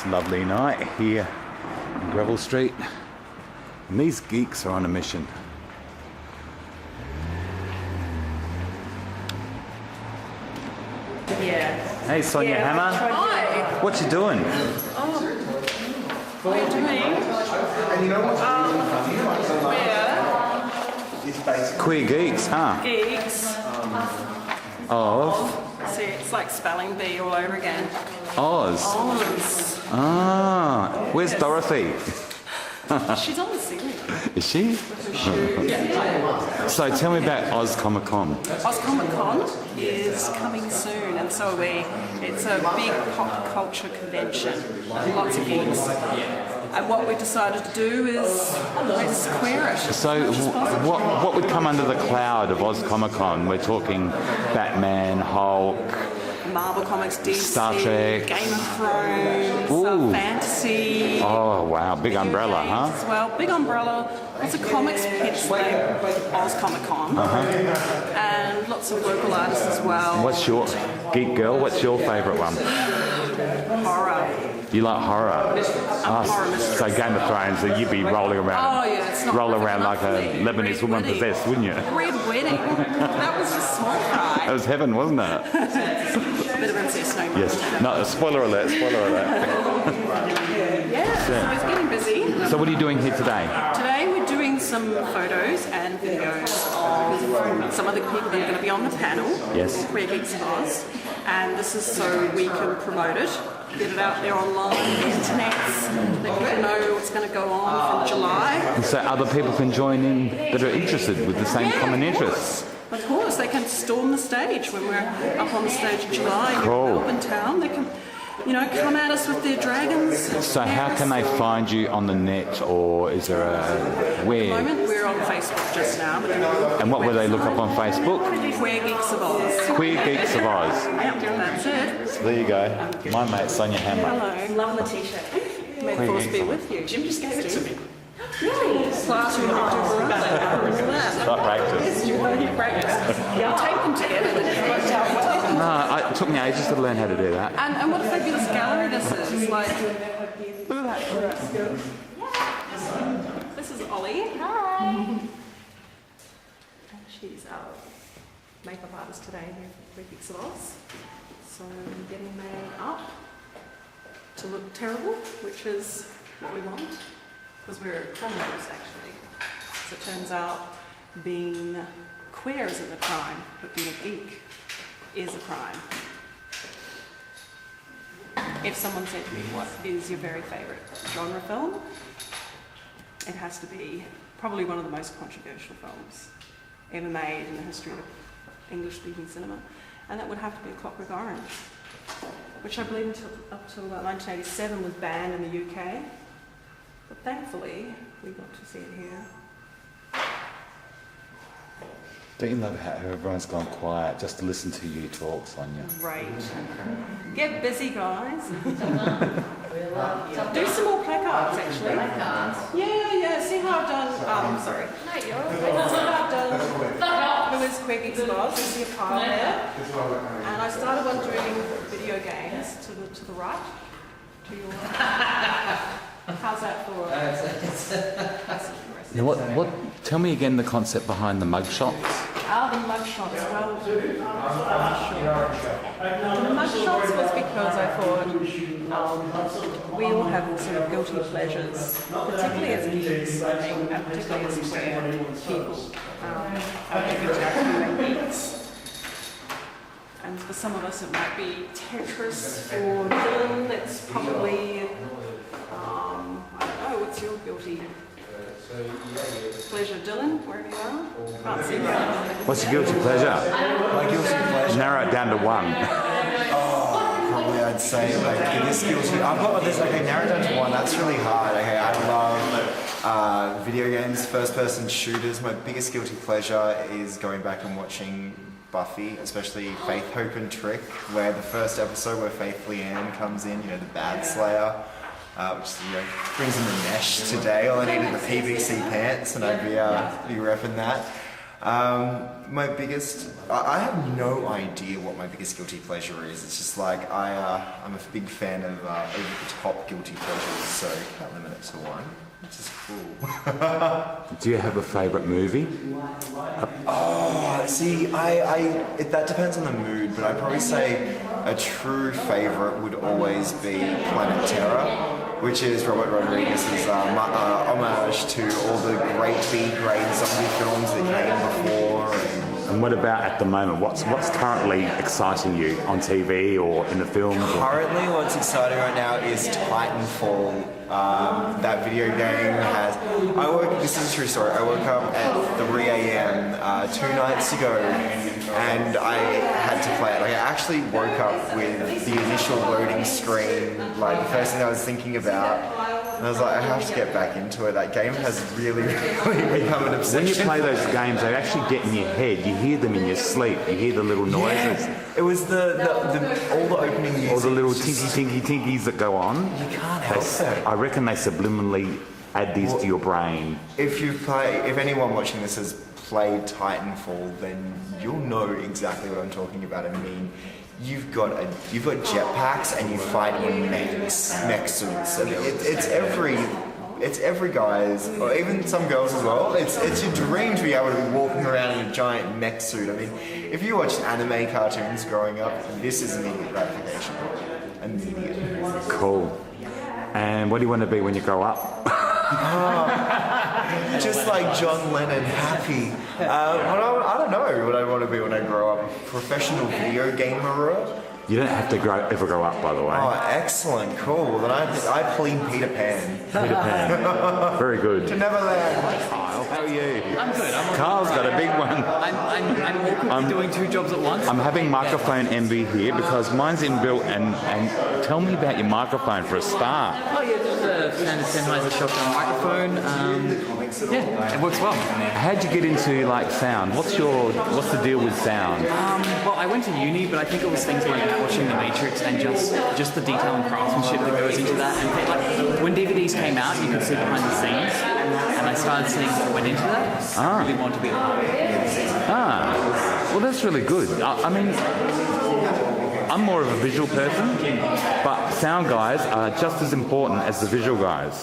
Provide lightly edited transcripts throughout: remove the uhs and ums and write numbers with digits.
lovely night here in Gravel Street, and these geeks are on a mission. Yeah. Hey Sonia Hammer. Hi. What you doing? What are you doing? We're Queer geeks, huh? geeks. Of See, it's like spelling bee all over again. Oz. Oz. Ah, where's Dorothy? She's on the ceiling. Is she? So tell me about Oz Comic Con. Oz Comic Con is coming soon, and so are we. It's a big pop culture convention. Lots of geeks. And what we decided to do is queer it. So what would come under the cloud of Oz Comic Con? We're talking Batman, Hulk, Marvel Comics, DC, Star Trek, Game of Thrones, fantasy. Oh wow, big umbrella, huh? As well, big umbrella. Lots of comics hits like Oz Comic Con, and lots of local artists as well. What's your geek girl? What's your favourite one? Horror. You like horror? Horror mysteries. So Game of Thrones, so you'd be rolling around. Oh yeah, it's not roll around like a lovely. Lebanese Red woman Wedding. possessed, wouldn't you? Red Wedding. That was just small fry. That was heaven, wasn't it? A bit of incest, no more. Yes. No, spoiler alert, spoiler alert. Yeah, so it's getting busy. So what are you doing here today? Today we're doing some photos and videos of some of the people that are going to be on the panel. Yes. Queer Geeks of Oz. And this is so we can promote it, get it out there online, the internet, let people know what's going to go on from July. And so other people can join in that are interested with the same common interests. Of course, they can storm the stage when we're up on the stage in July in Cool. Melbourne town. They can, come at us with their dragons. So how can they find you on the net, or is there a At the where? moment, we're on Facebook just now. But And what will they look up on Facebook? Queer Geeks of Oz. Queer Geeks of Oz. Yep, that's it. So there you go. My mate Sonia Hammer. Hello. Love the t-shirt. May the force be with you. Jim just gave it to me. Really? Classroom Got practice. You practice. You tape them together. No, it took me ages to learn how to do that. And what a fabulous gallery this is. Like, look at that. This is Ollie. Hi. She's our makeup artist today here for Queer Geeks of Oz. So getting made up to look terrible, which is what we want, because we're criminals actually. So it turns out being queer isn't a crime, but being a geek is a crime. If someone said to me, what is your very favourite genre film? It has to be probably one of the most controversial films ever made in the history of English-speaking cinema, and that would have to be A Clockwork Orange, which I believe up till about 1987 was banned in the UK, but thankfully we got to see it here. Don't you love how everyone's gone quiet just to listen to you talk, Sonia? Right. Get busy, guys. Do some more placards, actually. Yeah. See how I've done. Sorry. No, you're See how I've done. Who is Queer Geeks of Oz? You see a pile there. And I started one doing video games to the right. To your. How's that for? Now what? Tell me again the concept behind the mug shots. The mug shots. Well, the mug shots was because I thought we all have sort of guilty pleasures, particularly as geeks, I think, and particularly as queer people, LGBTQ geeks. And for some of us, it might be Tetris. For Dylan, it's probably I don't know. What's your guilty pleasure, Dylan? Wherever you are, can't see you. What's your guilty pleasure? My guilty pleasure? Narrow it down to one. Probably I'd say like biggest guilty. I've got this. Okay, narrow it down to one. That's really hard. Okay, I love video games, first-person shooters. My biggest guilty pleasure is going back and watching Buffy, especially Faith, Hope and Trick, where the first episode where Faith Leanne comes in, the Bad Slayer. Which brings in the mesh today. All I needed the PVC pants, and I'd be repping that. My biggest, I have no idea what my biggest guilty pleasure is. It's just like I'm a big fan of over-the-top guilty pleasures, so can't limit it to one, which is cool. Do you have a favourite movie? Oh, see, that depends on the mood, but I'd probably say a true favourite would always be Planet Terror, which is Robert Rodriguez's homage to all the great B-grade zombie films that came before. And what about at the moment? What's currently exciting you on TV or in the films? Currently, what's exciting right now is Titanfall. That video game has... This is a true story. I woke up at 3 a.m. 2 nights ago and I had to play it. Like, I actually woke up with the initial loading screen, like the first thing I was thinking about. And I was like, I have to get back into it. That game has really, really become an obsession. When you play those games, they actually get in your head. You hear them in your sleep. You hear the little noises. Yeah. It was all the opening music. All the little tinkies that go on. You can't help it. I reckon they subliminally add these to your brain. If anyone watching this has played Titanfall, then you'll know exactly what I'm talking about. I mean, you've got jetpacks and you fight in mech suits. I mean, it's every guy's, or even some girls as well. It's your dream to be able to be walking around in a giant mech suit. I mean, if you watched anime cartoons growing up, this is immediate gratification. Immediate. Cool. And what do you want to be when you grow up? Just like John Lennon, happy. I don't know what I want to be when I grow up. Professional video gamer. You don't have to ever grow up, by the way. Oh, excellent, cool. Then I plead Peter Pan. Peter Pan. Very good. To Neverland. Kyle, how are you? I'm good. Kyle's got a big one. I'm doing two jobs at once. I'm having microphone envy here because mine's inbuilt and tell me about your microphone for a start. Oh yeah, just a standard Sennheiser shotgun microphone. Yeah, it works well. How'd you get into like sound? What's the deal with sound? Well, I went to uni, but I think it was things like watching The Matrix and just the detail and craftsmanship that goes into that. And like when DVDs came out, you could see behind the scenes, and I started seeing what went into that. I really wanted to be a part of it. Well, that's really good. I mean, I'm more of a visual person, but sound guys are just as important as the visual guys.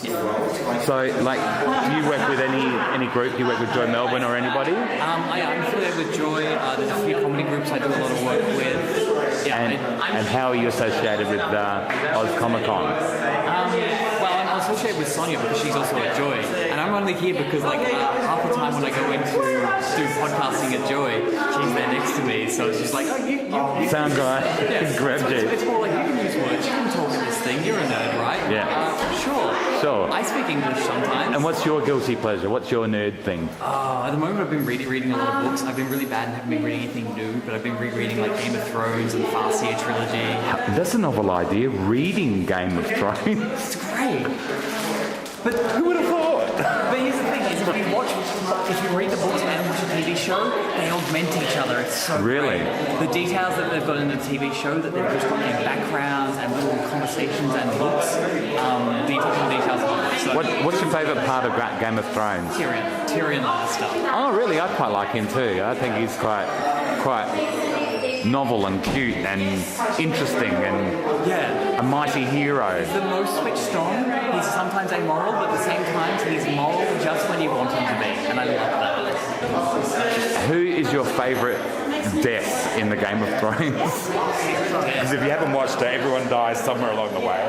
So, like, do you work with any group? You work with Joy Melbourne or anybody? I'm affiliated with Joy. There's a few comedy groups I do a lot of work with. Yeah, and how are you associated with Oz Comic Con? Well, I'm associated with Sonia because she's also at Joy, and I'm only here because like half the time when I go in to do podcasting at Joy, she's there next to me, so it's just like, oh, you sound guy, grab you. It's more like you can use words, you can talk at this thing. You're a nerd, right? Yeah. Sure. I speak English sometimes. And what's your guilty pleasure? What's your nerd thing? At the moment, I've been reading a lot of books. I've been really bad and haven't been reading anything new, but I've been rereading like Game of Thrones and the Farseer trilogy. That's a novel idea. Reading Game of Thrones. It's great. But who would have thought? But here's the thing: is if you read the books and watch a TV show, they augment each other. It's so really great. The details that they've got in the TV show, that they've just got in backgrounds and little conversations and looks, details of it. So what's your favourite part of Game of Thrones? Tyrion Lannister. Oh, really? I quite like him too. I think he's quite novel and cute and interesting and a mighty hero. He's the most switched on. He's sometimes amoral, but at the same time he's moral just when you want him to be, and I love that. Who is your favourite death in the Game of Thrones? Because if you haven't watched it, everyone dies somewhere along the way.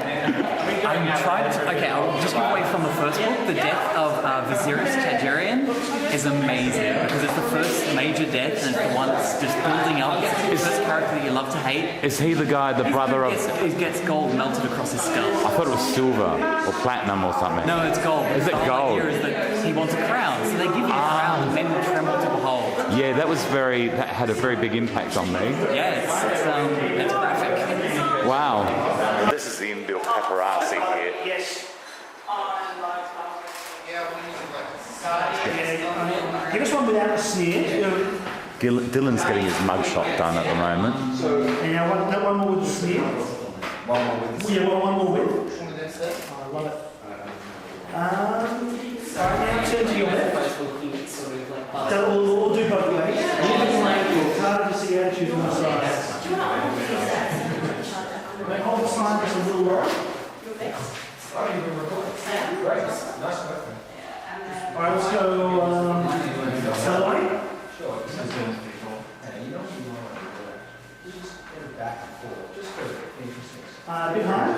I'm trying to... Okay, I'll just give away from the first book. The death of Viserys Targaryen is amazing because it's the first major death and it's the one that's just building up. It's the first character that you love to hate. Is he the guy, the brother of... He gets gold melted across his skull. I thought it was silver or platinum or something. No, it's gold. Is it gold? The whole idea is that he wants a crown, so they give you a crown and men will tremble to behold. Yeah, that had a very big impact on me. Yeah, it's graphic. Wow. This is the inbuilt paparazzi here. Yes. Give us one without the sneer. Dylan's getting his mugshot done at the moment. And now one more with the sneer. One more with the sneer. Yeah, one more with. I love it. now turn to your left. So we'll do both ways. It's harder to see attitude on the sides. They hold the sign just a little lower. Alright, let's go Salome. A bit higher.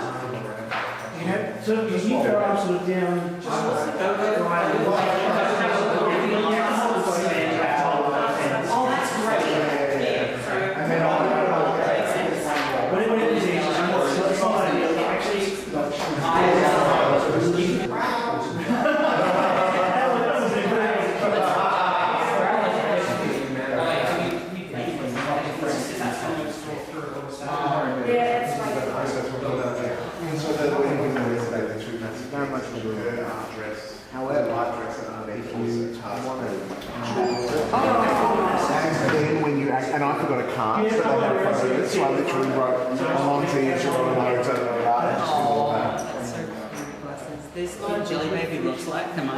You have so you keep your arms sort of down. And I forgot a card, but they had photos, so I literally wrote along to each of the notes over the card and just did all that. This what Jelly Baby looks like. Am I?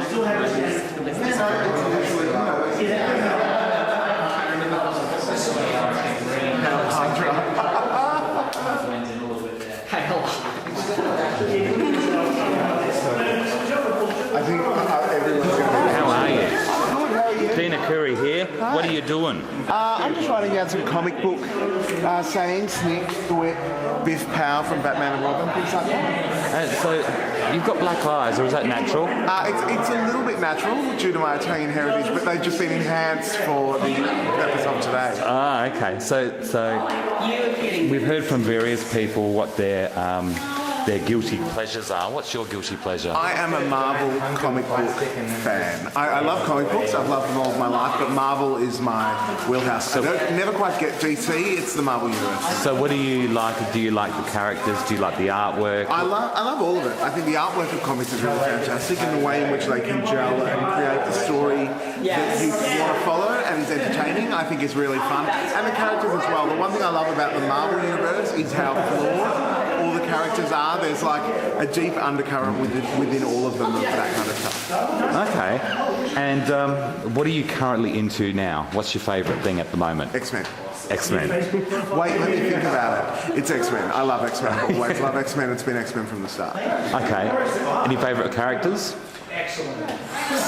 I think everyone's going to be... How are you? Tina Curry here. What are you doing? I'm just writing down some comic book sayings, Snick, Thwip, Biff Pow from Batman and Robin, things like that. So you've got black eyes, or is that natural? It's a little bit natural due to my Italian heritage, but they've just been enhanced for the purpose of today. Ah, okay. So we've heard from various people what their guilty pleasures are. What's your guilty pleasure? I am a Marvel comic book fan. I love comic books. I've loved them all of my life, but Marvel is my wheelhouse. I never quite get DC. It's the Marvel universe. So what do you like? Do you like the characters? Do you like the artwork? I love all of it. I think the artwork of comics is really fantastic, and the way in which they can gel and create the story that you want to follow and is entertaining, I think is really fun. And the characters as well. The one thing I love about the Marvel universe is how flawed all the characters are. There's like a deep undercurrent within all of them of that kind of stuff. Okay. And what are you currently into now? What's your favourite thing at the moment? X-Men. X-Men. Wait, let me think about it. It's X-Men. I love X-Men. I always love X-Men. It's been X-Men from the start. Okay. Any favourite characters?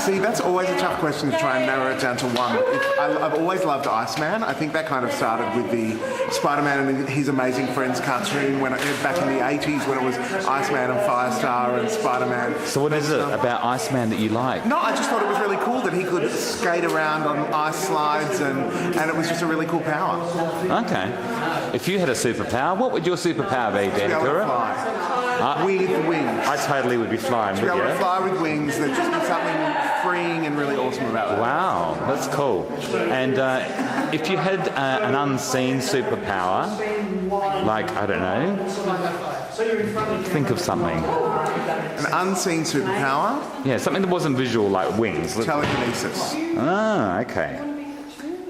See, that's always a tough question to try and narrow it down to one. I've always loved Iceman. I think that kind of started with the Spider-Man and his amazing friends cartoon back in the 80s when it was Iceman and Firestar and Spider-Man. So what is it about Iceman that you like? No, I just thought it was really cool that he could skate around on ice slides and it was just a really cool power. Okay. If you had a superpower, what would your superpower be, To be able to Danica? fly. With wings. I totally would be flying, To be would able to you? fly with wings, there'd just be something freeing and really awesome about that. Wow, that's cool. And if you had an unseen superpower, like, I don't know, think of something. An unseen superpower? Yeah, something that wasn't visual, like wings. Telekinesis. Ah, okay.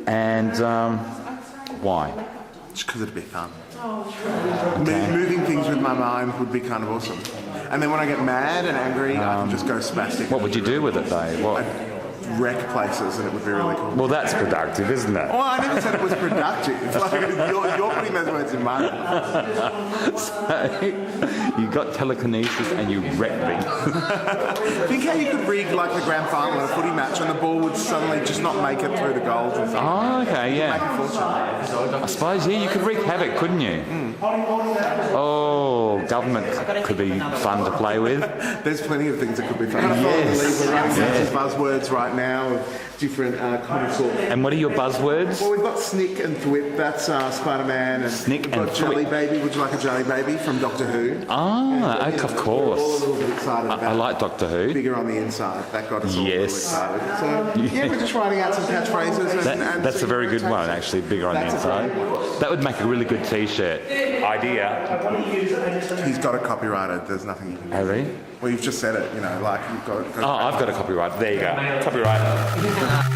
And why? Just because it'd be fun. Moving things with my mind would be kind of awesome. And then when I get mad and angry, I can just go spastic. What would you do with it, though? What? I'd wreck places and it would be really cool. Well, that's productive, isn't it? Well, I never said it was productive. Like, you're putting those words in my mouth. So, you got telekinesis and you wreck things. Think how you could rig like the grand final in a footy match and the ball would suddenly just not make it through the goals and stuff. Oh, okay, Make yeah. a fortune. I suppose, yeah, you could wreak havoc, couldn't you? Oh, government could be fun to play with. There's plenty of things that could be fun. Yes. We're running out of buzzwords right now of different comic book. And what are your buzzwords? Well, we've got Snick and Thwip, that's Spider-Man. And Snick we've got and Jelly Thwip. Baby, would you like a Jelly Baby from Doctor Who? Ah, of We're all a course. little bit excited about I like Doctor Who. Bigger on the inside. That got us all really Yes. excited. So, yeah, we're just writing out some catchphrases. And That's a seeing very where it good one, takes us. actually, bigger on the That's a inside. great That would make a really good t-shirt. Idea. He's got it copyrighted. There's nothing you can do. Have they? Well, you've just said it, you know, like you've got it. Oh, I've got a copyright. There you go. Copyright.